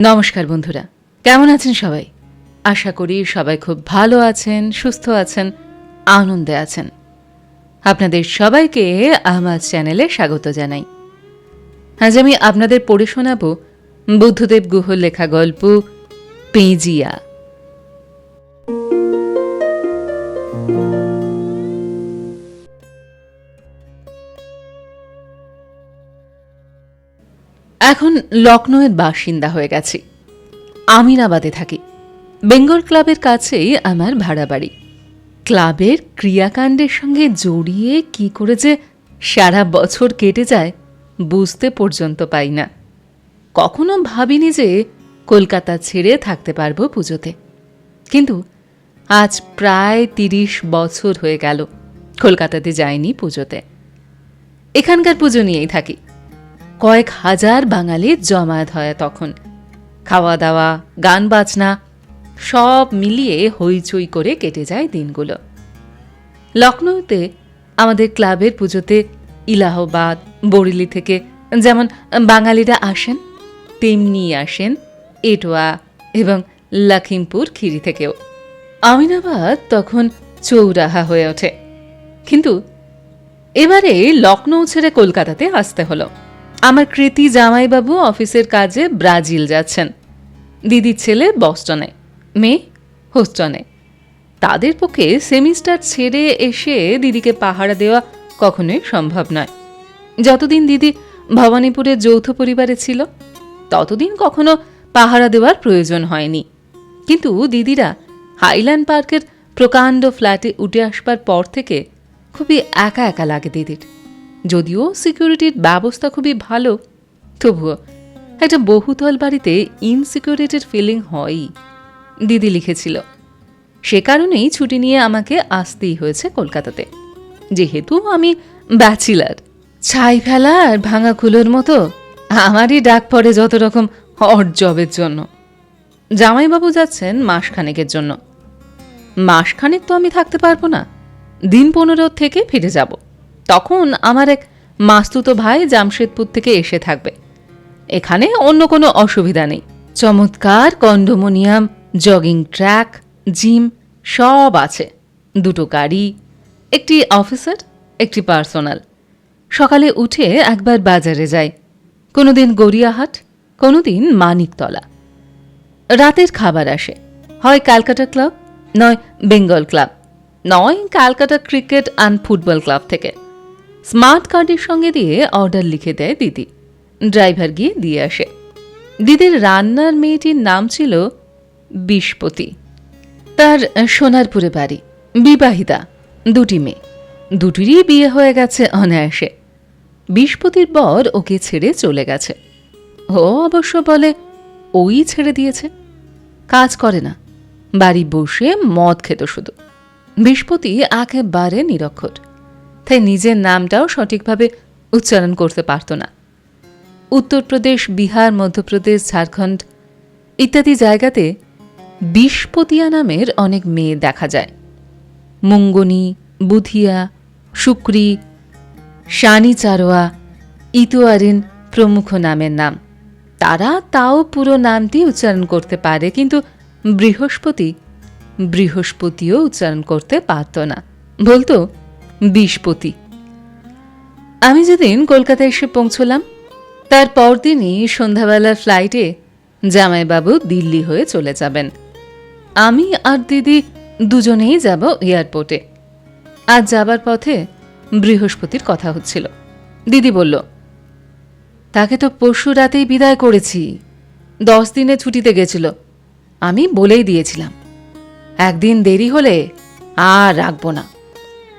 নমস্কার বন্ধুরা, কেমন আছেন সবাই? আশা করি সবাই খুব ভালো আছেন, সুস্থ আছেন, আনন্দে আছেন। আপনাদের সবাইকে আমার চ্যানেলে স্বাগত জানাই। আজ আমি আপনাদের পড়ে শোনাব বুদ্ধদেব গুহর লেখা গল্প পেঁজিয়া। এখন লখনৌয়ের বাসিন্দা হয়ে গেছি। আমিনাবাদে থাকি। বেঙ্গল ক্লাবের কাছেই আমার ভাড়া বাড়ি। ক্লাবের ক্রিয়াকাণ্ডের সঙ্গে জড়িয়ে কি করে যে সারা বছর কেটে যায় বুঝতে পর্যন্ত পাই না। কখনো ভাবিনি যে কলকাতা ছেড়ে থাকতে পারবো পুজোতে, কিন্তু আজ প্রায় ৩০ বছর হয়ে গেল কলকাতাতে যাইনি পুজোতে। এখানকার পুজো নিয়েই থাকি। কয়েক হাজার বাঙালির জমায়েত হয় তখন। খাওয়া দাওয়া, গান বাজনা সব মিলিয়ে হইচই করে কেটে যায় দিনগুলো। লখনৌতে আমাদের ক্লাবের পুজোতে ইলাহাবাদ, বরেলি থেকে যেমন বাঙালিরা আসেন, তেমনি আসেন এটোয়া এবং লখিমপুর খিরি থেকেও। আমিনাবাদ তখন চৌরাহা হয়ে ওঠে। কিন্তু এবারে লখনৌ ছেড়ে কলকাতাতে আসতে হলো। আমার কৃতি জামাইবাবু অফিসের কাজে ব্রাজিল যাচ্ছেন। দিদির ছেলে বস্টনে, মেয়ে হোস্টনে। তাদের পক্ষে সেমিস্টার ছেড়ে এসে দিদিকে পাহারা দেওয়া কখনোই সম্ভব নয়। যতদিন দিদি ভবানীপুরের যৌথ পরিবারে ছিল ততদিন কখনো পাহারা দেওয়ার প্রয়োজন হয়নি। কিন্তু দিদিরা হাইল্যান্ড পার্কের প্রকাণ্ড ফ্ল্যাটে উঠে আসবার পর থেকে খুবই একা একা লাগে দিদির। যদিও সিকিউরিটির ব্যবস্থা খুবই ভালো, তবুও একটা বহুতল বাড়িতে ইনসিকিউরিটির ফিলিং হয়ই। দিদি লিখেছিল, সে কারণেই ছুটি নিয়ে আমাকে আসতেই হয়েছে কলকাতাতে। যেহেতু আমি ব্যাচিলার, ছাই ফেলা আর ভাঙা কুলোর মতো আমারই ডাক পড়ে যত রকম অড জবের জন্য। জামাইবাবু যাচ্ছেন মাসখানেকের জন্য। মাসখানেক তো আমি থাকতে পারবো না, দিন 15 থেকে ফিরে যাব। তখন আমার এক মাস্তুতো ভাই জামশেদপুর থেকে এসে থাকবে। এখানে অন্য কোনো অসুবিধা নেই। চমৎকার কন্ডোমোনিয়াম, জগিং ট্র্যাক, জিম সব আছে। 2টো গাড়ি, একটি অফিসার, একটি পার্সোনাল। সকালে উঠে একবার বাজারে যাই, কোনোদিন গড়িয়াহাট, কোনোদিন মানিকতলা। রাতের খাবার আসে, হয় ক্যালকাটা ক্লাব, নয় বেঙ্গল ক্লাব, নয় Calcutta cricket and football club থেকে। স্মার্ট কার্ডের সঙ্গে দিয়ে অর্ডার লিখে দেয় দিদি, ড্রাইভার গিয়ে দিয়ে আসে। দিদির রান্নার মেয়েটির নাম ছিল বিশপতি। তার সোনারপুরে বাড়ি, বিবাহিতা, 2টি মেয়ে, 2টিরই বিয়ে হয়ে গেছে অনায়াসে। বিশপতির বর ওকে ছেড়ে চলে গেছে। ও অবশ্য বলে ওই ছেড়ে দিয়েছে। কাজ করে না, বাড়ি বসে মদ খেত শুধু। বিশপতি একেবারে নিরক্ষর, তাই নিজের নামটাও সঠিকভাবে উচ্চারণ করতে পারত না। উত্তরপ্রদেশ, বিহার, মধ্যপ্রদেশ, ঝাড়খণ্ড ইত্যাদি জায়গাতে বিশপতিয়া নামের অনেক মেয়ে দেখা যায়। মুঙ্গনি, বুধিয়া, শুক্রি, শানি চারোয়া, ইতোয়ারিন প্রমুখ নামের নাম। তারা তাও পুরো নামটি উচ্চারণ করতে পারে, কিন্তু বৃহস্পতিও উচ্চারণ করতে পারত না, বলতো বিশপতি। আমি যেদিন কলকাতায় এসে পৌঁছলাম তার পরদিনই সন্ধ্যাবেলার ফ্লাইটে জামাইবাবু দিল্লি হয়ে চলে যাবেন। আমি আর দিদি দুজনেই যাব এয়ারপোর্টে। আজ যাবার পথে বৃহস্পতির কথা হচ্ছিল। দিদি বলল, তাকে তো পরশু রাতেই বিদায় করেছি, 10 দিনে ছুটিতে গেছিল। আমি বলেই দিয়েছিলাম একদিন দেরি হলে আর রাখবো না।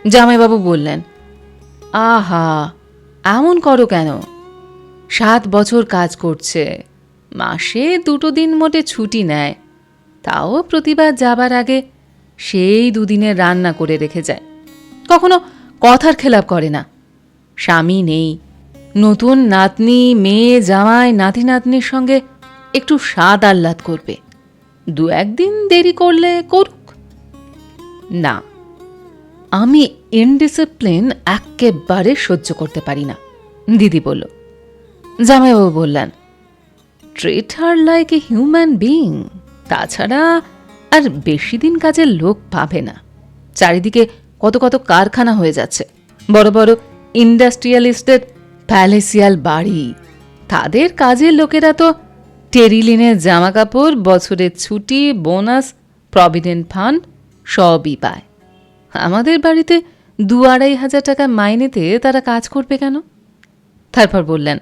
জামাইবাবু বললেন, আহা, এমন করো কেন? 7 বছর কাজ করছে, মাসে 2টো দিন মোটে ছুটি নেয়, তাও প্রতিবার যাবার আগে সেই 2 দিনের রান্না করে রেখে যায়। কখনো কথার খেলাপ করে না। স্বামী নেই, নতুন নাতনি, মেয়ে, জামাই, নাতি নাতনির সঙ্গে একটু স্বাদ আহ্লাদ করবে, 2-1 দিন দেরি করলে করুক। না, আমি ইনডিসিপ্লিন একেবারে সহ্য করতে পারি না, দিদি বলল। জামাইবাবু বললেন, treat her like a human being. তাছাড়া আর বেশি দিন কাজের লোক পাবে না। চারিদিকে কত কত কারখানা হয়ে যাচ্ছে, বড় বড় ইন্ডাস্ট্রিয়ালিস্টদের প্যালেসিয়াল বাড়ি। তাদের কাজের লোকেরা তো টেরিলিনের জামা কাপড়, বছরের ছুটি, বোনাস, প্রভিডেন্ট ফান্ড সবই পায়। আমাদের বাড়িতে 2-2,500 টাকা মাইনেতে তারা কাজ করবে কেন? তারপর বললেন,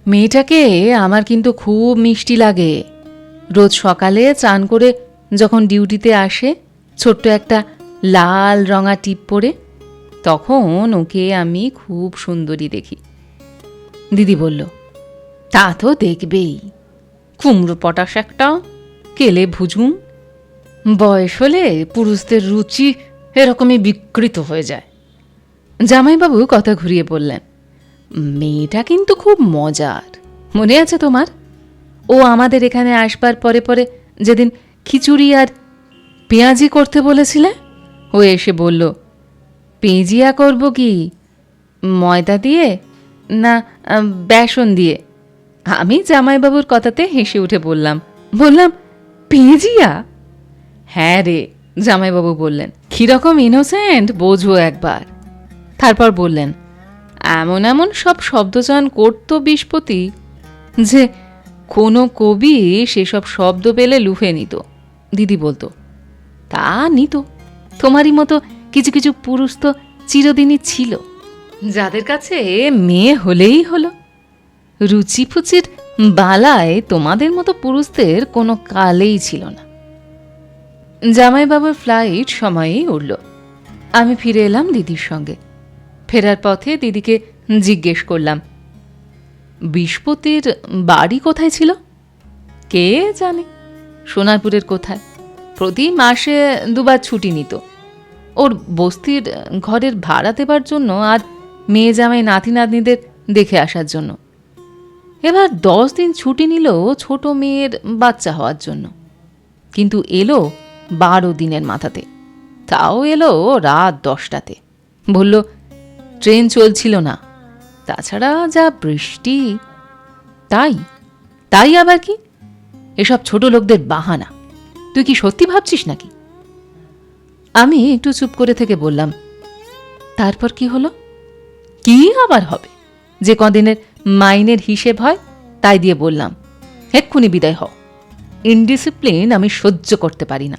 মেয়েটাকে আমার কিন্তু খুব মিষ্টি লাগে। রোজ সকালে চান করে যখন ডিউটিতে আসে, ছোট্ট একটা লাল রঙা টিপ পরে, তখন ওকে আমি খুব সুন্দরী দেখি। দিদি বলল, তা তো দেখবেই, কুমড়ো পটাশ একটা, কেলে ভুজুম। বয়স হলে পুরুষদের রুচি এরকমই বিকৃত হয়ে যায়। জামাইবাবু কথা ঘুরিয়ে বললেন, মেয়েটা কিন্তু খুব মজার। মনে আছে তোমার? ও আমাদের এখানে আসবার পরে পরে যেদিন খিচুড়ি আর পেঁয়াজি করতে বলেছিলে, ও এসে বলল, পেঁজিয়া করব কি, ময়দা দিয়ে না বেসন দিয়ে? আমি জামাইবাবুর কথাতে হেসে উঠে বললাম, পেঁজিয়া? হ্যাঁ রে, জামাইবাবু বললেন, কিরকম ইনোসেন্ট বোঝো একবার। তারপর বললেন, এমন এমন সব শব্দচয়ন করত বিষ্পতি যে কোনো কবি সেসব শব্দ পেলে লুফে নিত। দিদি বলতো, তা নিত, তোমারই মতো কিছু কিছু পুরুষ তো চিরদিনই ছিল, যাদের কাছে মেয়ে হলেই হলো। রুচিফুচির বালায় তোমাদের মতো পুরুষদের কোনো কালেই ছিল না। জামাইবাবুর ফ্লাইট সময়েই উঠল। আমি ফিরে এলাম দিদির সঙ্গে। ফেরার পথে দিদিকে জিজ্ঞেস করলাম, বিষ্পতির বাড়ি কোথায় ছিল? কে জানে, সোনারপুরের কোথায়। প্রতি মাসে 2 বার ছুটি নিত, ওর বস্তির ঘরের ভাড়া দেবার জন্য আর মেয়ে জামাই নাতি নাতনিদের দেখে আসার জন্য। এবার 10 দিন ছুটি নিল ছোট মেয়ের বাচ্চা হওয়ার জন্য, কিন্তু এলো 12 দিনের মাথাতে। তাও এলো রাত 10টাতে। বলল, ট্রেন চলছিল না, তাছাড়া যা বৃষ্টি। তাই আবার কি? এসব ছোট লোকদের বাহানা। তুই কি সত্যি ভাবছিস নাকি? আমি একটু চুপ করে থেকে বললাম, তারপর কি হলো? কি আবার হবে? যে কদিনের মাইনের হিসেব হয় তাই দিয়ে বললাম, এক্ষুনি বিদায় হও। ইনডিসিপ্লিন আমি সহ্য করতে পারি না।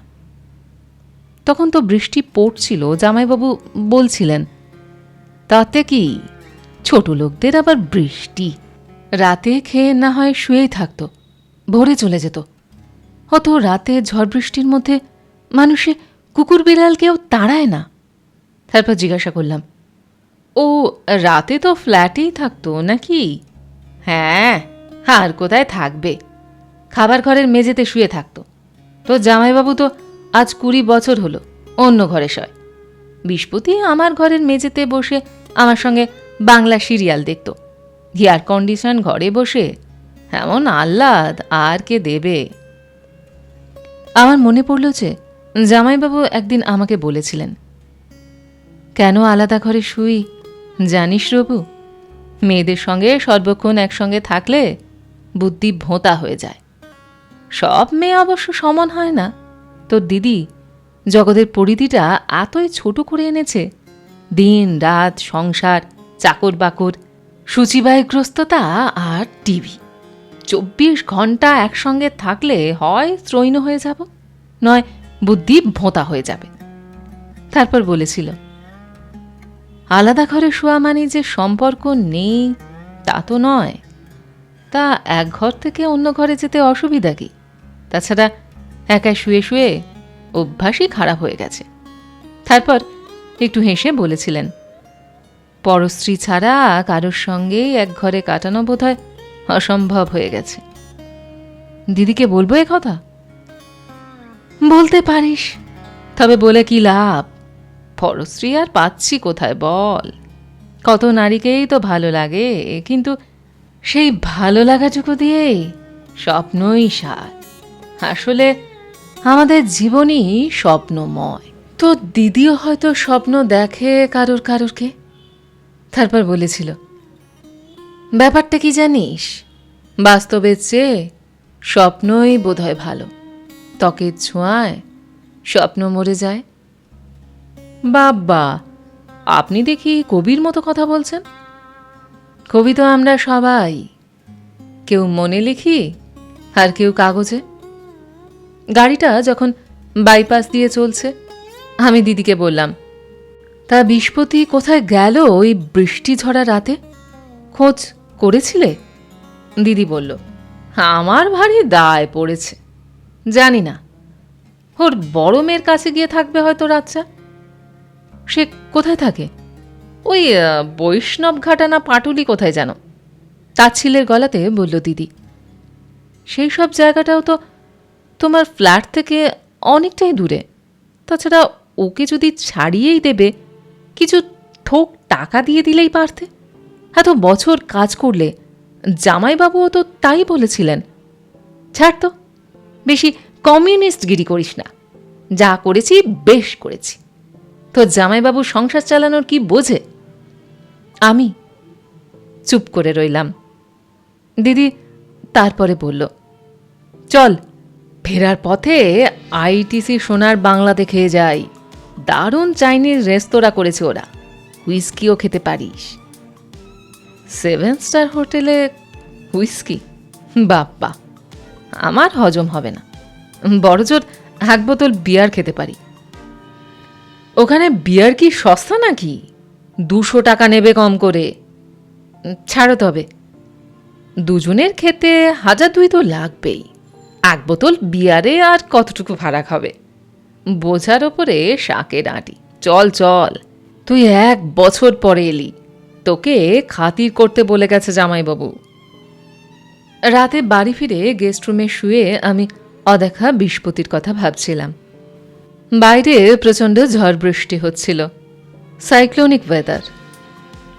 তখন তো বৃষ্টি পড়ছিল। জামাইবাবু বলছিলেন, তাতে কি, ছোট লোকদের আবার বৃষ্টি। রাতে খেয়ে না হয় শুয়েই থাকতো, ভোরে চলে যেত। অত রাতে ঝড় বৃষ্টির মধ্যে মানুষে কুকুর বিড়ালকেও তাড়ায় না। তারপর জিজ্ঞাসা করলাম, ও রাতে তো ফ্ল্যাটেই থাকতো নাকি? হ্যাঁ, আর কোথায় থাকবে, খাবার ঘরের মেঝেতে শুয়ে থাকতো। তো জামাইবাবু তো আজ 20 বছর হলো অন্য ঘরে শয়। বিষ্পতি আমার ঘরের মেঝেতে বসে আমার সঙ্গে বাংলা সিরিয়াল দেখত। এয়ার কন্ডিশন ঘরে বসে এমন আহ্লাদ আর কে দেবে? আমার মনে পড়ল যে জামাইবাবু একদিন আমাকে বলেছিলেন, কেন আলাদা ঘরে শুই জানিস রবু? মেয়েদের সঙ্গে সর্বক্ষণ একসঙ্গে থাকলে বুদ্ধি ভোঁতা হয়ে যায়। সব মেয়ে অবশ্য সমান হয় না। তোর দিদি জগতের পরিধিটা এতই ছোট করে এনেছে। দিন রাত, সংসার, চাকর বাকর, সূচিবায়গ্রস্ততা আর টিভি। 24 ঘন্টা একসঙ্গে থাকলে হয় স্ত্রৈণ হয়ে যাব, নয় বুদ্ধি ভোঁতা হয়ে যাবে। তারপর বলেছিল, আলাদা ঘরে শোয়া মানে যে সম্পর্ক নেই তা তো নয়। তা এক ঘর থেকে অন্য ঘরে যেতে অসুবিধা কি? তাছাড়া একা শুয়ে শুয়ে অভ্যাসই খারাপ হয়ে গেছে। তারপর একটু হেসে বলেছিলেন, পরস্ত্রী ছাড়া কারোর সঙ্গেই এক ঘরে কাটানো বোধহয় অসম্ভব হয়ে গেছে। দিদিকে বলবো এ কথা? বলতে পারিস, তবে বলে কি লাভ? পরস্ত্রী আর পাচ্ছি কোথায় বল? কত নারীকেই তো ভালো লাগে, কিন্তু সেই ভালো লাগাটুকু দিয়েই স্বপ্নই সার। আসলে আমাদের জীবনই স্বপ্নময়। তো দিদিও হয়তো স্বপ্ন দেখে কারোরকে। তারপর বলেছিল, ব্যাপারটা কি জানিস, বাস্তবের চেয়ে স্বপ্নই বোধহয় ভালো। ত্বকের ছোঁয়ায় স্বপ্ন মরে যায়। বাবা, আপনি দেখি কবির মতো কথা বলছেন। কবি তো আমরা সবাই, কেউ মনে লিখি আর কেউ কাগজে। গাড়িটা যখন বাইপাস দিয়ে চলছে, আমি দিদিকে বললাম, তা বিষ্পতি কোথায় গেল ওই বৃষ্টি ঝরা রাতে? খোঁজ করেছিলে? দিদি বলল, আমার ভারী দায় পড়েছে, জানি না, ওর বড় মেয়ের কাছে গিয়ে থাকবে হয়তো রাতটা। সে কোথায় থাকে? ওই বৈষ্ণব ঘাটা না পাটুলি কোথায় যেন, তাচ্ছিলের গলাতে বলল দিদি। সেই সব জায়গাটাও তো তোমার ফ্ল্যাট থেকে অনেকটাই দূরে। তাছাড়া ওকে যদি ছাড়িয়েই দেবে, কিছু ঠোক টাকা দিয়ে দিলেই পারতে। এত বছর কাজ করলে, জামাইবাবুও তো তাই বলেছিলেন। ছাড় তো, বেশি কমিউনিস্টগিরি করিস না। যা করেছি বেশ করেছি। তো জামাইবাবু সংসার চালানোর কি বোঝে? আমি চুপ করে রইলাম। দিদি তারপরে বলল, চল ফেরার পথে আইটিসি সোনার বাংলাতে খেয়ে যাই। দারুণ চাইনিজ রেস্তোরাঁ করেছে ওরা, হুইস্কিও খেতে পারিস। 7 স্টার হোটেলে হুইস্কি? বাপ্পা, আমার হজম হবে না। বড়জোর 1 বোতল বিয়ার খেতে পারি। ওখানে বিয়ার কি সস্তা নাকি? 200 টাকা নেবে কম করে। ছাড়ো তবে, দুজনের খেতে 1000-2 তো লাগবেই। 1 বোতল বিয়ারে আর কতটুকু ভাড়া খাবে? বোঝার ওপরে শাকের আঁটি। চল চল, তুই 1 বছর পরে এলি, তোকে খাতির করতে বলে গেছে জামাইবাবু। রাতে বাড়ি ফিরে গেস্ট রুমে শুয়ে আমি অদেখা বিষ্পতির কথা ভাবছিলাম। বাইরে প্রচণ্ড ঝড় বৃষ্টি হচ্ছিল, সাইক্লোনিক ওয়েদার।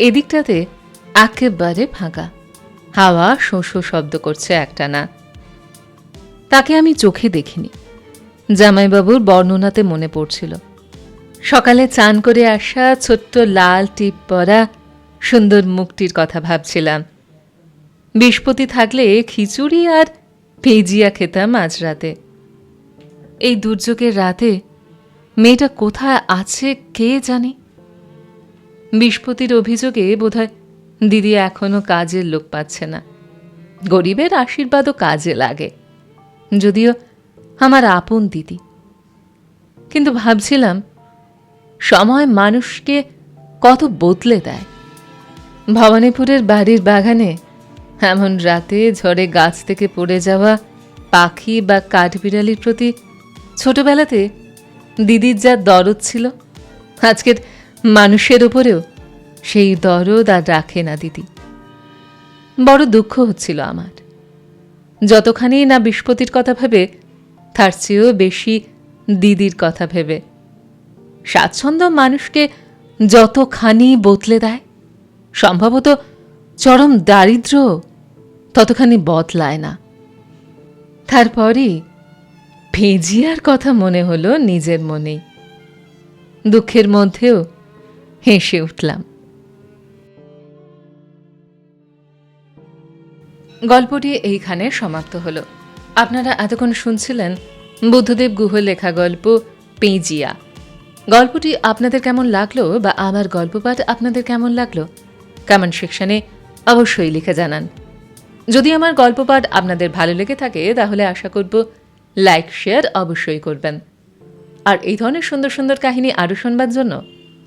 এদিকটাতে একেবারে ফাঁকা, হাওয়া শোঁ শোঁ শব্দ করছে একটানা। তাকে আমি চোখে দেখিনি, জামাইবাবুর বর্ণনাতে মনে পড়ছিল। সকালে চান করে আসা ছোট্ট লাল টিপ পরা সুন্দর মুখটির কথা ভাবছিলাম। বিষ্পতি থাকলে খিচুড়ি আর ভেজিয়া খেতাম মাঝরাতে। এই দুর্যোগের রাতে মেয়েটা কোথায় আছে কে জানে। বিষ্পতির অভিযোগে বোধহয় দিদি এখনো কাজের লোক পাচ্ছে না। গরিবের আশীর্বাদও কাজে লাগে, যদিও আমার আপন দিদি। কিন্তু ভাবছিলাম, সময় মানুষকে কত বদলে দেয়। ভবানীপুরের বাড়ির বাগানে এমন রাতে ঝড়ে গাছ থেকে পড়ে যাওয়া পাখি বা কাঠবিড়ালির প্রতি ছোটবেলাতে দিদির যা দরদ ছিল, আজকের মানুষের ওপরেও সেই দরদ আর রাখে না দিদি। বড় দুঃখ হচ্ছিল আমার, যতখানি না বিষ্পতির কথা ভেবে, তার চেয়েও বেশি দিদির কথা ভেবে। স্বাচ্ছন্দ্য মানুষকে যতখানি বদলে দেয়, সম্ভবত চরম দারিদ্র্য ততখানি বদলায় না। তারপরই ভেজিয়ার কথা মনে হলো নিজের মনেই। দুঃখের মধ্যেও হেসে উঠলাম। গল্পটি এইখানে সমাপ্ত হলো। আপনারা এতক্ষণ শুনছিলেন বুদ্ধদেব গুহ লেখা গল্প পেঁজিয়া। গল্পটি আপনাদের কেমন লাগলো বা আমার গল্প পাঠ আপনাদের কেমন লাগলো কমেন্ট সেকশনে অবশ্যই লিখে জানান। যদি আমার গল্প পাঠ আপনাদের ভালো লেগে থাকে তাহলে আশা করব লাইক শেয়ার অবশ্যই করবেন। আর এই ধরনের সুন্দর সুন্দর কাহিনী আরও শুনবার জন্য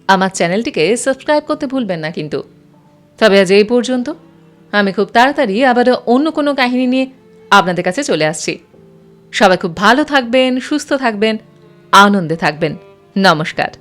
আমার চ্যানেলটিকে সাবস্ক্রাইব করতে ভুলবেন না কিন্তু। তবে আজ এই পর্যন্ত। আমি খুব তাড়াতাড়ি আবারও অন্য কোনো কাহিনী নিয়ে আপনাদের কাছে চলে আসছি। সবাই খুব ভালো থাকবেন, সুস্থ থাকবেন, আনন্দে থাকবেন। নমস্কার।